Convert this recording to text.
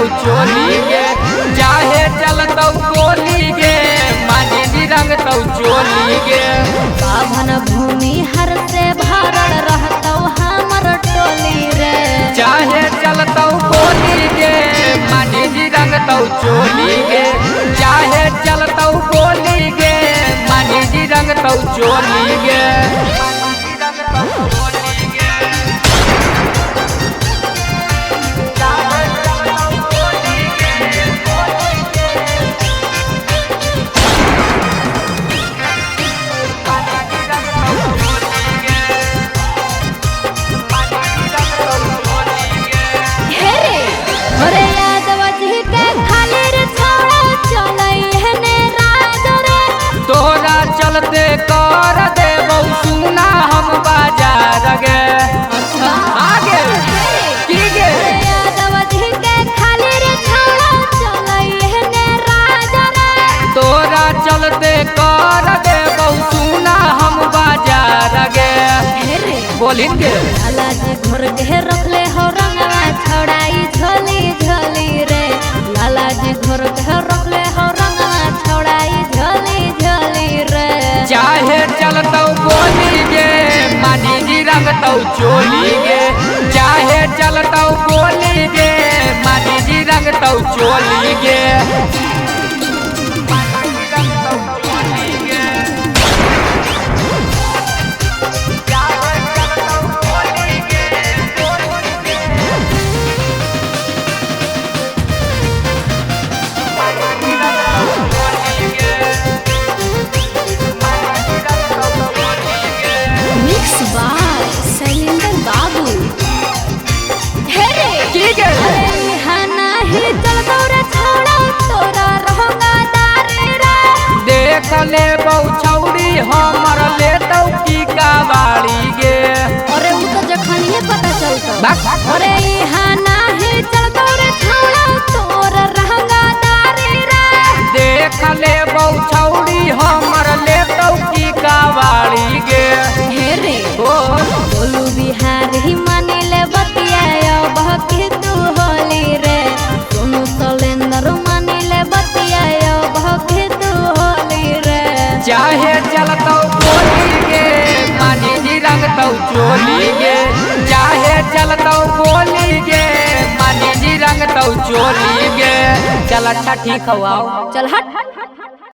चोली गे, चाहे चलतौ गोली गे, मानी जी रंगतौ चोली गे। पावन भूमि हर से भरल रहतौ हमर टोली रे, चाहे चलतौ गोली गे, मानी जी रंगतौ चोली गे, चाहे चलतौ गोली गे, मानी जी रंगतौ चोली गे। चलते कर देबौ सुना हम बाजार गे। अच्छा आगे की गे खाली रे छौड़ा चलै ने राजा रे, तोरा चलते कर देबौ सुना हम बाजार गे। बोलिन गे लाला जी घर के रखले हो रंगवा छौड़ाई झोली झोली रे, लाला जी घर के रखले हो रंगवा छौड़ाई झोली झोली रे। चाहे चलतौ गोली गे, मानी जी रंगतौ चोली गे, चाहे चलतौ गोली गे, मानी जी रंगतौ चोली गे। ले छौड़ी हमर लेतौ की कावाड़ी गे। अरे उ तो जखनिए पता चलतौ, अरे यहाँ नाही चलतौ रे छौड़ा तोर रहंगादारी रे। देख ले छौड़ी हमर लेतौ की कावाड़ी गे। हे रे ओ बोलू बिहारी मानी ले बतिया बहकी तू होली रे, सोनू सलेंदर मानी ले बतिया बहकी तू होली रे। चाहे चलतौ गोली गे, मानी जी रंगतौ चोली गे, चाहे चलतौ गोली गे, मानी जी रंगतौ चोली गे। चल अच्छा ठीक हौ आओ चल हट।